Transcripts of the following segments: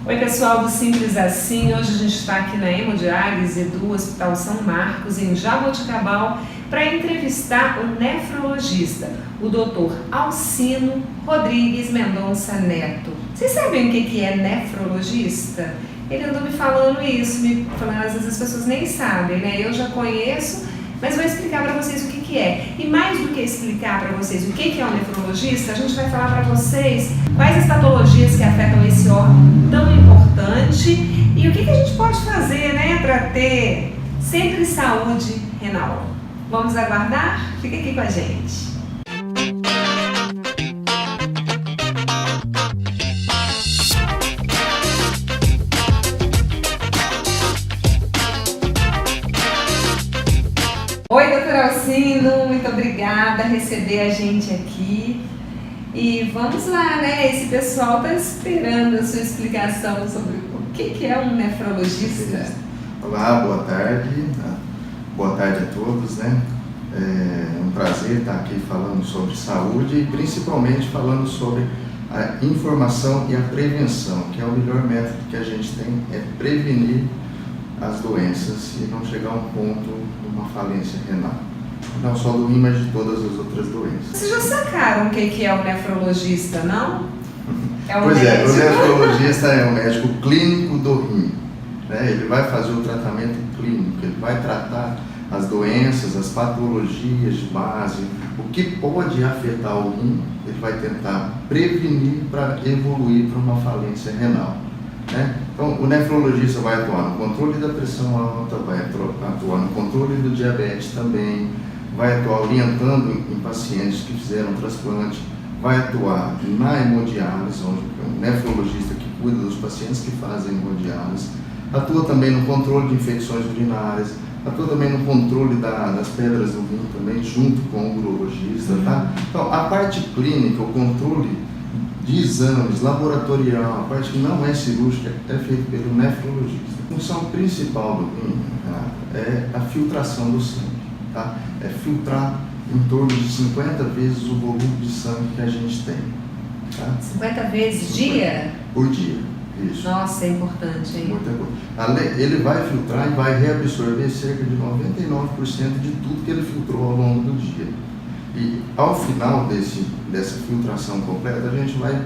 Oi pessoal do Simples Assim, hoje a gente está aqui na hemodiálise do Hospital São Marcos, em Jaboticabal, para entrevistar o nefrologista, o Dr. Alcino Rodrigues Mendonça Neto. Vocês sabem o que é nefrologista? Ele andou me falando isso, às vezes as pessoas nem sabem, né? Eu já conheço, mas vou explicar para vocês o que é. E mais do que explicar para vocês o que é um nefrologista, a gente vai falar para vocês quais as patologias que afetam esse órgão tão importante e o que a gente pode fazer, né, para ter sempre saúde renal. Vamos aguardar? Fica aqui com a gente. Oi, doutor Alcino, muito obrigada por receber a gente aqui. E vamos lá, né? Esse pessoal está esperando a sua explicação sobre o que é um nefrologista. Olá, boa tarde. Boa tarde a todos, né? É um prazer estar aqui falando sobre saúde e principalmente falando sobre a informação e a prevenção, que é o melhor método que a gente tem, é prevenir as doenças e não chegar a um ponto de uma falência renal. Não só do rim, mas de todas as outras doenças. Vocês já sacaram o que é o nefrologista, não? Pois é, o nefrologista é o médico clínico do rim. Né? Ele vai fazer o tratamento clínico, ele vai tratar as doenças, as patologias de base, o que pode afetar o rim, ele vai tentar prevenir para evoluir para uma falência renal. Né? Então, o nefrologista vai atuar no controle da pressão alta, vai atuar no controle do diabetes também, vai atuar orientando em pacientes que fizeram transplante, vai atuar na hemodiálise, onde é um nefrologista que cuida dos pacientes que fazem hemodiálise, atua também no controle de infecções urinárias, atua também no controle das pedras do rim também, junto com o urologista, tá? Então, a parte clínica, o controle de exames, laboratorial, a parte que não é cirúrgica, é feito pelo nefrologista. A função principal do rim, é a filtração do sangue, tá? É filtrar em torno de 50 vezes o volume de sangue que a gente tem. Tá? 50 vezes dia? Por dia, isso. Nossa, é importante, hein? Muita coisa. Ele vai filtrar e vai reabsorver cerca de 99% de tudo que ele filtrou ao longo do dia. E ao final dessa filtração completa, a gente vai,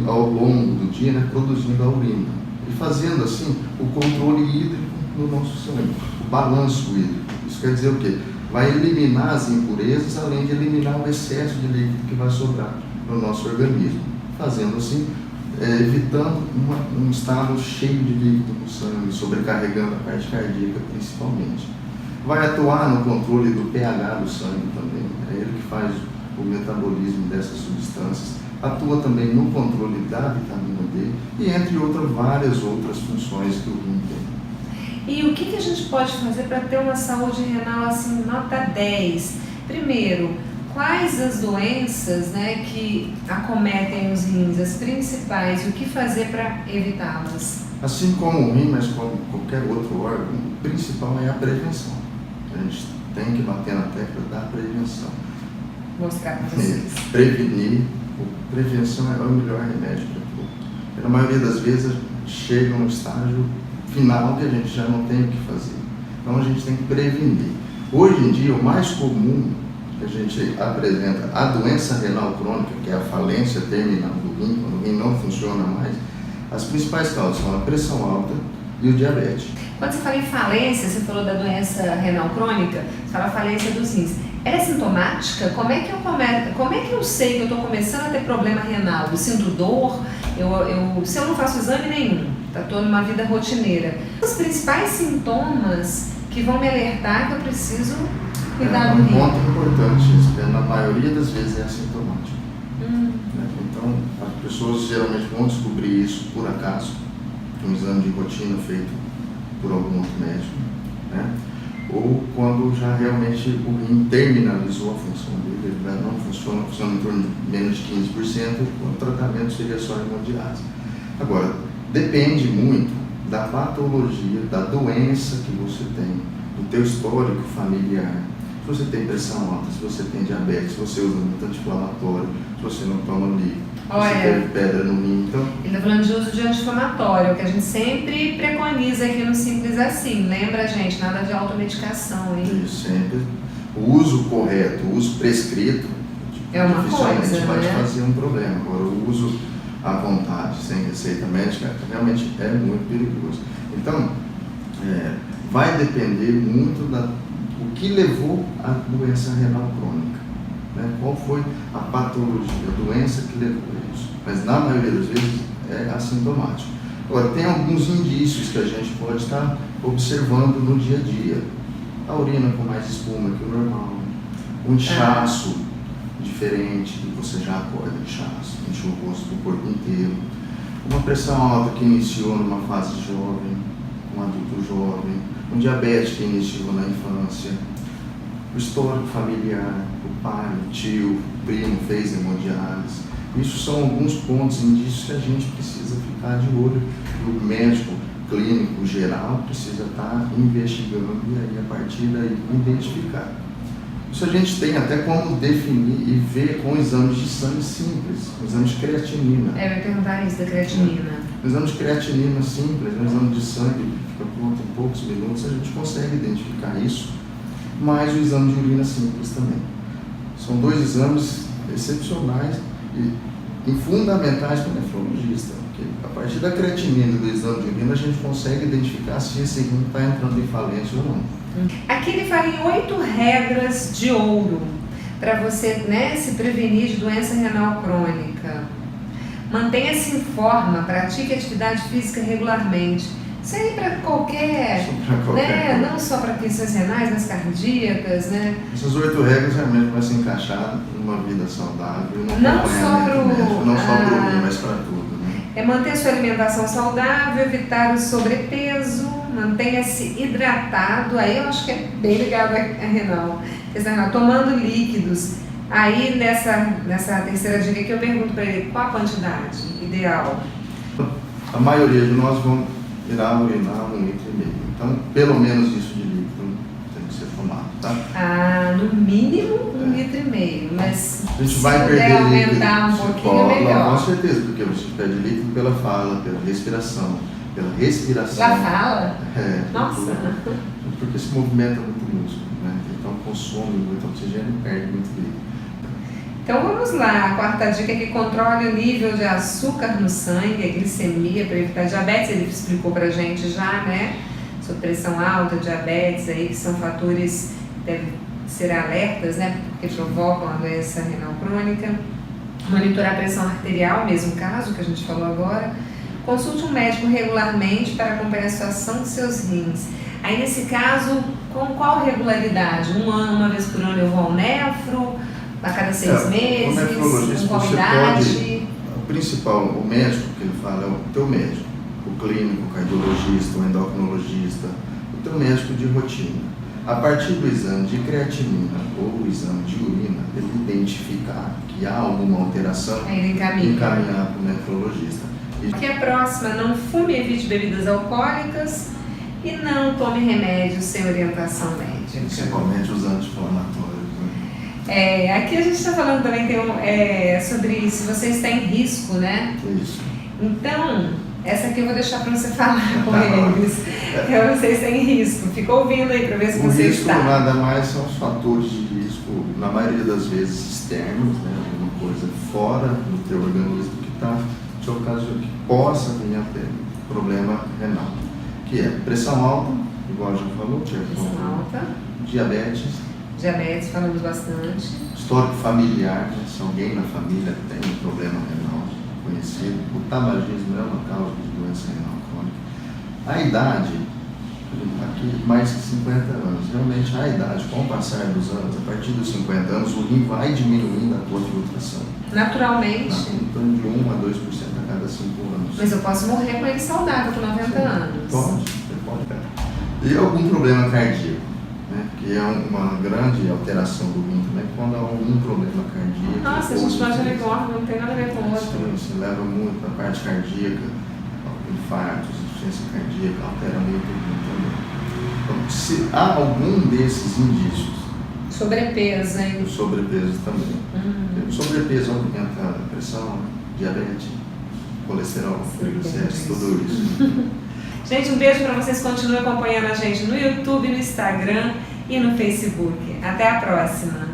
ao longo do dia, né, produzindo a urina. E fazendo assim o controle hídrico no nosso sangue, o balanço hídrico. Isso quer dizer o quê? Vai eliminar as impurezas, além de eliminar o excesso de líquido que vai sobrar no nosso organismo. Fazendo assim, evitando um estado cheio de líquido no sangue, sobrecarregando a parte cardíaca principalmente. Vai atuar no controle do pH do sangue também, é ele que faz o metabolismo dessas substâncias. Atua também no controle da vitamina D e entre várias outras funções que o rim tem. E o que a gente pode fazer para ter uma saúde renal assim, nota 10? Primeiro, quais as doenças, né, que acometem os rins, as principais, e o que fazer para evitá-las? Assim como o rim, mas como qualquer outro órgão, o principal é a prevenção. A gente tem que bater na tecla da prevenção. Mostrar para vocês. Prevenir, prevenção é o melhor remédio para tudo. Na maioria das vezes chega um estágio final que a gente já não tem o que fazer. Então a gente tem que prevenir. Hoje em dia, o mais comum que a gente apresenta, a doença renal crônica, que é a falência terminal do rim, quando o rim não funciona mais, as principais causas são a pressão alta e o diabetes. Quando você fala em falência, você falou da doença renal crônica, você fala falência dos rins. Ela é sintomática? Como é que eu sei que eu estou começando a ter problema renal? Eu sinto dor? Se eu não faço exame nenhum, estou numa vida rotineira. Os principais sintomas que vão me alertar que eu preciso cuidar do rim. Um ponto importante, na maioria das vezes é assintomático. Então, as pessoas geralmente vão descobrir isso por acaso, um exame de rotina feito por algum outro médico, né? Ou quando já realmente o rim terminalizou a função dele, ele já não funciona em torno de menos de 15%, o tratamento seria só hemodiálise. Agora, depende muito da patologia, da doença que você tem, do teu histórico familiar. Se você tem pressão alta, se você tem diabetes, se você usa muito anti-inflamatório, se você não toma líquido, Olha, você teve pedra no rim. Então, ele está falando de uso de anti-inflamatório, que a gente sempre preconiza aqui no Simples Assim. Lembra, gente? Nada de automedicação, hein? isso sempre. O uso correto, o uso prescrito, É uma dificilmente coisa, vai te né? fazer um problema. Agora, o uso à vontade, sem receita médica, realmente é muito perigoso. Então, vai depender muito do que levou à doença renal crônica. Né? Qual foi a patologia, a doença que levou a isso. Mas, na maioria das vezes, é assintomático. Agora, tem alguns indícios que a gente pode estar observando no dia a dia. A urina com mais espuma que o normal, um inchaço diferente, que você já acorda inchaço, enche o rosto do corpo inteiro, uma pressão alta que iniciou numa fase jovem, um adulto jovem, um diabetes que iniciou na infância, o histórico familiar, o pai, o tio, o primo fez hemodiálise. Isso são alguns pontos, indícios que a gente precisa ficar de olho. O médico clínico geral precisa estar investigando e aí, a partir daí, identificar. Isso a gente tem até como definir e ver com exames de sangue simples, exame de creatinina. Eu ia perguntar isso da creatinina. O exame de creatinina simples, um exame de sangue que fica pronto em poucos minutos, a gente consegue identificar isso, mas o exame de urina simples também. São dois exames excepcionais e fundamentais para o nefrologista, porque a partir da creatinina e do exame de urina a gente consegue identificar se esse rim está entrando em falência ou não. Aqui ele fala em 8 regras de ouro para você, né, se prevenir de doença renal crônica. Mantenha-se em forma, pratique atividade física regularmente. Isso aí para qualquer, né, não só para questões renais, mas cardíacas, né? Essas 8 regras realmente vão se encaixar numa vida saudável, não só para o rim, mas para tudo. Né? É manter sua alimentação saudável, evitar o sobrepeso, mantenha-se hidratado, aí eu acho que é bem ligado a renal, tomando líquidos. Aí nessa terceira dica que eu pergunto para ele, qual a quantidade ideal? A maioria de nós vão urinar 1,5 litro. Então, pelo menos isso de líquido tem que ser tomado, tá? No mínimo 1,5 litro, mas a gente se vai puder perder aumentar líquido, um pouquinho, melhor. Com certeza, porque você perde líquido pela fala, pela respiração. Lá fala? Nossa! Porque se movimenta muito músculo, né? Então consome muito oxigênio e perde muito líquido. Então vamos lá, a quarta dica é que controle o nível de açúcar no sangue, a glicemia para evitar diabetes. Ele explicou pra gente já, né? Sobre pressão alta, diabetes aí, que são fatores que devem ser alertas, né? Porque provocam a doença renal crônica. Monitorar a pressão arterial, mesmo caso que a gente falou agora. Consulte um médico regularmente para acompanhar a situação dos seus rins. Aí nesse caso, com qual regularidade? Uma vez por ano eu vou ao nefro? A cada 6 meses? O nefrologista, com qual você idade? O principal, o médico que ele fala é o teu médico, o clínico, o cardiologista, o endocrinologista, o teu médico de rotina. A partir do exame de creatinina ou o exame de urina, ele identificar que há alguma alteração, ele encaminhar para o nefrologista. Aqui a próxima, não fume e evite bebidas alcoólicas e não tome remédios sem orientação médica. Principalmente os anti-inflamatórios. Aqui a gente está falando também sobre se você está em risco, né? Isso. Então, essa aqui eu vou deixar para você falar com eles. Você está em risco. Fica ouvindo aí para ver se você está. O risco nada mais são os fatores de risco, na maioria das vezes externos, né? Alguma coisa fora do teu organismo que está te ocasionando, que possa vir a ter problema renal. Que é pressão alta, igual a gente falou, pressão alta, diabetes, falamos bastante. Histórico familiar, né? Se alguém na família tem um problema renal conhecido, o tabagismo é uma causa de doença renal crônica. A idade, aqui mais de 50 anos, realmente a idade, com o passar dos anos, a partir dos 50 anos, o rim vai diminuindo a tua filtração. Naturalmente. Em torno de 1 a 2% a cada 5 anos. Mas eu posso morrer com ele saudável com 90 anos. Pode, você pode. E algum problema cardíaco, né? Que é uma grande alteração do rim também, quando há algum problema cardíaco. Nossa, a gente imagina que não tem nada a ver com o outro. Isso leva muito para a parte cardíaca, infartos, insuficiência cardíaca, altera muito o rim também. Então, se há algum desses indícios, sobrepeso, hein? O sobrepeso também. O sobrepeso aumenta a pressão, diabetes, colesterol, triglicéridos, tudo isso. Gente, um beijo para vocês. Continuem acompanhando a gente no YouTube, no Instagram e no Facebook. Até a próxima!